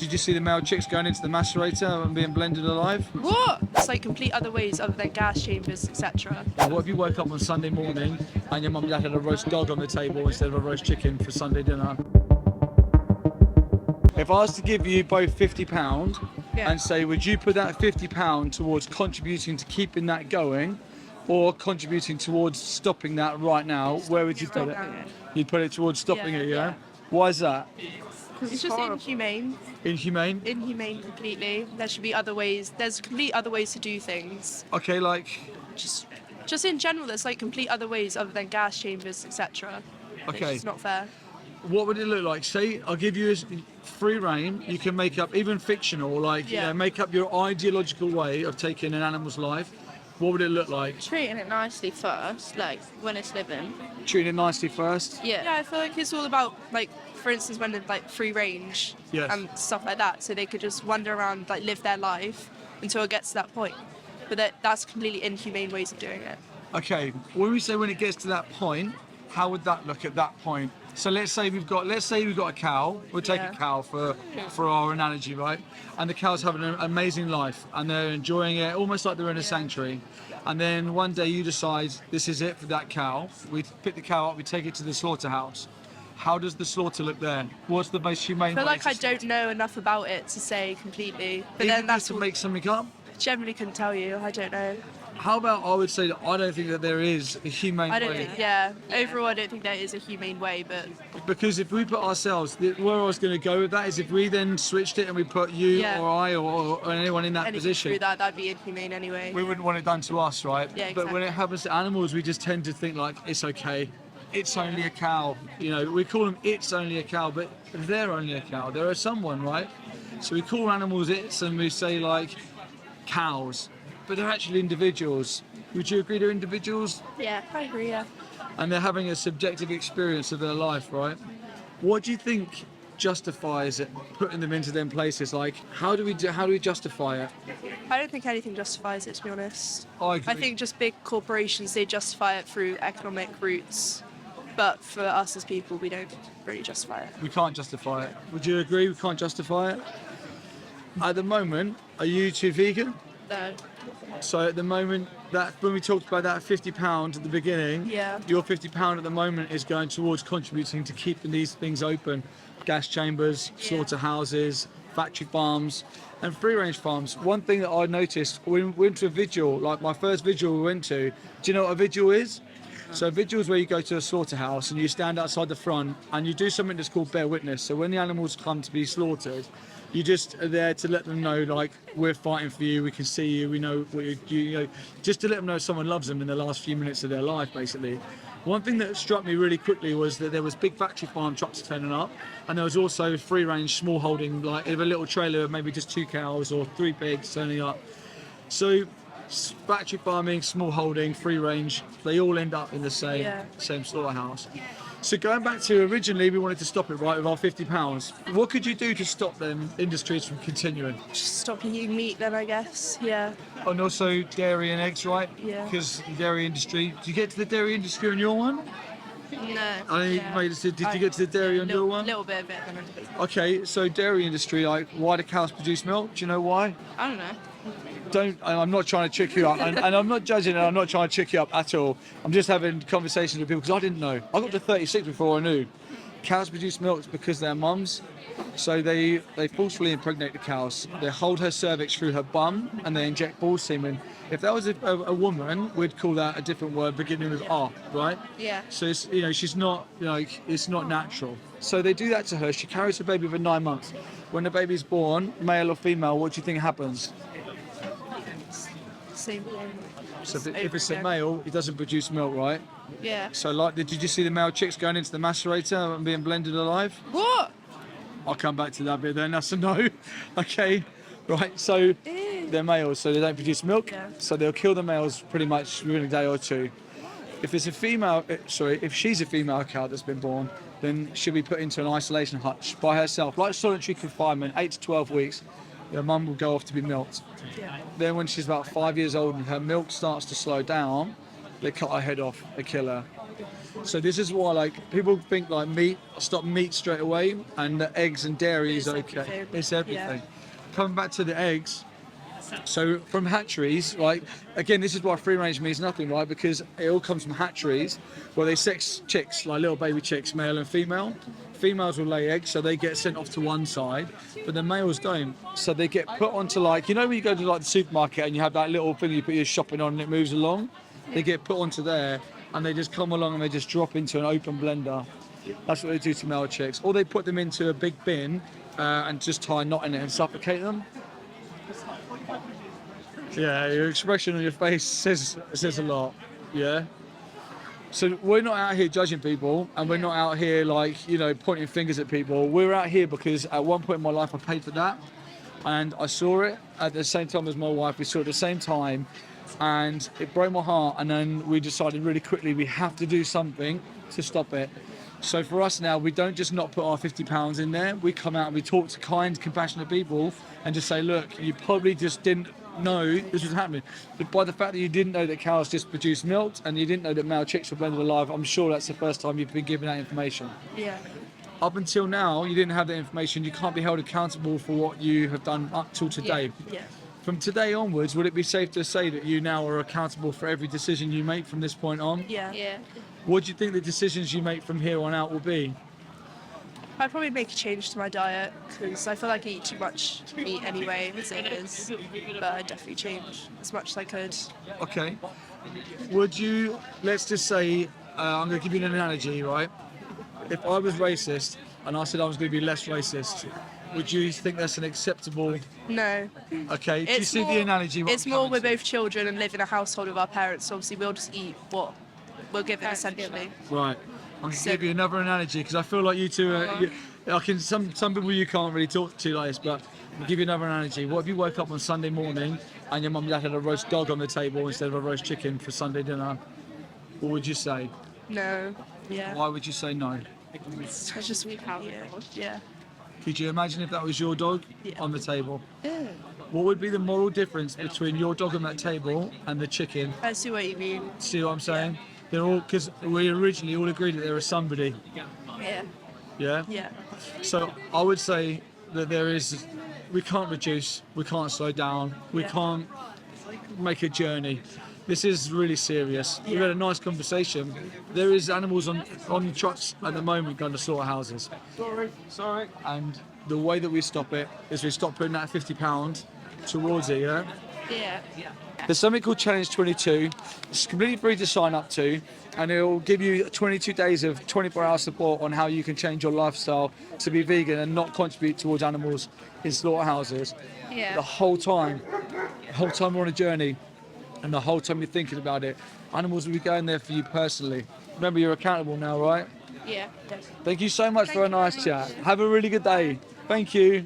Did you see the male chicks going into the macerator and being blended alive? What? It's like complete other ways other than gas chambers, etc. What if you woke up on Sunday morning and your mum and dad had a roast dog on the table instead of a roast chicken for Sunday dinner? If I was to give you both £50 Yeah. and say, would you put that £50 towards contributing to keeping that going or contributing towards stopping that right now, where would you put it? Stopping it. You'd put it towards stopping Yeah, it, yeah? yeah. Why is that? It's just inhumane. Inhumane? Inhumane completely. There should be other ways. There's complete other ways to do things. Okay, like, Just in general, there's like complete other ways other than gas chambers, etc. okay. It's not fair. What would it look like? Say, I'll give you free reign. You can make up, even fictional, like, Yeah. make up your ideological way of taking an animal's life. What would it look like? Treating it nicely first, like when it's living. Treating it nicely first. Yeah. Yeah, I feel like it's all about, like, for instance, when it's like free range Yes. and stuff like that, so they could just wander around, like, live their life until it gets to that point. But that's completely inhumane ways of doing it. Okay, when we say when it gets to that point, how would that look at that point? So let's say we've got a cow. We'll take Yeah. a cow for our analogy, right? And the cow's having an amazing life and they're enjoying it almost like they're in a sanctuary. And then one day you decide this is it for that cow. We pick the cow up, we take it to the slaughterhouse. How does the slaughter look there? What's the most humane? I feel way like to I don't know enough about it to say completely. But Even then that's to all, make something up. generally couldn't tell you. I don't know. How about I would say that I don't think that there is a humane I don't way. think, yeah. Overall, I don't think there is a humane way, but Because if we put ourselves, where I was going to go with that is if we then switched it and we put you Yeah. or I or anyone in that anything position, through that'd be inhumane anyway. we wouldn't want it done to us, right? Yeah, But when it exactly. happens to animals, we just tend to think like, it's okay. It's only a cow. You know, we call them it's only a cow, but they're only a cow. They're someone, right? So we call animals it's and we say like cows, but they're actually individuals. Would you agree they're individuals? Yeah, I agree, yeah. And they're having a subjective experience of their life, right? What do you think justifies it, putting them into them places? Like, how do we justify it? I don't think anything justifies it, to be honest. I agree. I think just big corporations, they justify it through economic routes. But for us as people, we don't really justify it. We can't justify it. Would you agree we can't justify it? At the moment, are you two vegan? No. So at the moment, that when we talked about that £50 at the beginning, Yeah. your £50 at the moment is going towards contributing to keeping these things open. Gas chambers, slaughterhouses, factory farms and free range farms. One thing that I noticed when we went to a vigil, like my first vigil we went to, do you know what a vigil is? So a vigil is where you go to a slaughterhouse and you stand outside the front and you do something that's called bear witness. So when the animals come to be slaughtered, you just are there to let them know, like, we're fighting for you, we can see you, we know what you know, just to let them know someone loves them in the last few minutes of their life, basically. One thing that struck me really quickly was that there was big factory farm trucks turning up, and there was also free range small holding, like in a little trailer of maybe just 2 cows or 3 pigs turning up. So factory farming, small holding, free range, they all end up in the same slaughterhouse. So going back to originally, we wanted to stop it right with our £50. What could you do to stop them industries from continuing? Just stop eating meat then, I guess. Yeah. And also dairy and eggs, right? Yeah. Because the dairy industry. Did you get to the dairy industry on your one? No. Did you get to the dairy on your one? A little bit of it. Okay, so dairy industry, like, why do cows produce milk? Do you know why? I don't know. I'm not trying to trick you up, and I'm not judging, and I'm not trying to trick you up at all. I'm just having conversations with people because I didn't know. I got to 36 before I knew. Cows produce milk because they're mums, so they forcefully impregnate the cows. They hold her cervix through her bum and they inject bull semen. If that was a woman, we'd call that a different word beginning with R, right? Yeah. So it's, she's not, it's not natural. So they do that to her. She carries her baby for 9 months. When the baby's born, male or female, what do you think happens? Same thing. So if it's a male, he doesn't produce milk, right? Yeah. So like, did you see the male chicks going into the macerator and being blended alive? What? I'll come back to that bit then, that's a no. Okay, right, so they're males, so they don't produce milk, Yeah. so they'll kill the males pretty much within a day or two. If it's a female, if she's a female cow that's been born, then she'll be put into an isolation hutch by herself, like solitary confinement, 8 to 12 weeks. Her mum will go off to be milked. Yeah. Then when she's about 5 years old and her milk starts to slow down, they cut her head off, they kill her. So this is why, like, people think like meat, stop meat straight away, and the eggs and dairy is It's okay. everything. It's everything. Yeah. Coming back to the eggs, so from hatcheries, like, again, this is why free range means nothing, right? Because it all comes from hatcheries, where they sex chicks, like little baby chicks, male and female. Females will lay eggs, so they get sent off to one side, but the males don't. So they get put onto, like, you know when you go to like the supermarket and you have that little thing you put your shopping on and it moves along? They get put onto there and they just come along and they just drop into an open blender. That's what they do to male chicks. Or they put them into a big bin and just tie a knot in it and suffocate them. Yeah, your expression on your face says a lot. Yeah. So we're not out here judging people, and we're not out here like, you know, pointing fingers at people. We're out here because at one point in my life I paid for that, and I saw it at the same time as my wife. We saw it at the same time, and it broke my heart. And then we decided really quickly we have to do something to stop it. So for us now, we don't just not put our £50 in there. We come out and we talk to kind, compassionate people and just say, look, you probably just didn't know this was happening. But by the fact that you didn't know that cows just produce milk and you didn't know that male chicks were blended alive, I'm sure that's the first time you've been given that information. Yeah. Up until now, you didn't have that information. You can't be held accountable for what you have done up till today. Yeah. From today onwards, would it be safe to say that you now are accountable for every decision you make from this point on? Yeah. Yeah. What do you think the decisions you make from here on out will be? I'd probably make a change to my diet because I feel like I eat too much meat anyway as it is. But I'd definitely change as much as I could. Okay. Would you, let's just say, I'm going to give you an analogy, right? If I was racist and I said I was going to be less racist, would you think that's an acceptable? No. Okay. Do you see the analogy? what It's I'm more coming we're to? both children and live in a household with our parents. So obviously we'll just eat what we're given essentially. Right. I'm going to give you another analogy because I feel like you two are. I can some people you can't really talk to like this, but I'll give you another analogy. What if you woke up on Sunday morning and your mum and dad had a roast dog on the table instead of a roast chicken for Sunday dinner? What would you say? No. Yeah. Why would you say no? It's just yeah. Could you imagine if that was your dog Yeah. on the table? What would be the moral difference between your dog on that table and the chicken? I see what you mean. See what I'm saying? They're all, because we originally all agreed that there was somebody. Yeah. Yeah. Yeah. So I would say that we can't reduce, we can't slow down, we Yeah. can't make a journey. This is really serious. We've had a nice conversation. There is animals on trucks at the moment going to slaughterhouses. Sorry. And the way that we stop it is we stop putting that £50 towards it, yeah? Yeah. There's something called Challenge 22. It's completely free to sign up to, and it will give you 22 days of 24-hour support on how you can change your lifestyle to be vegan and not contribute towards animals in slaughterhouses. Yeah. The whole time we're on a journey, and the whole time you're thinking about it, animals will be going there for you personally. Remember, you're accountable now, right? Yeah. Thank you so much for a nice chat. Have a really good day. Thank you.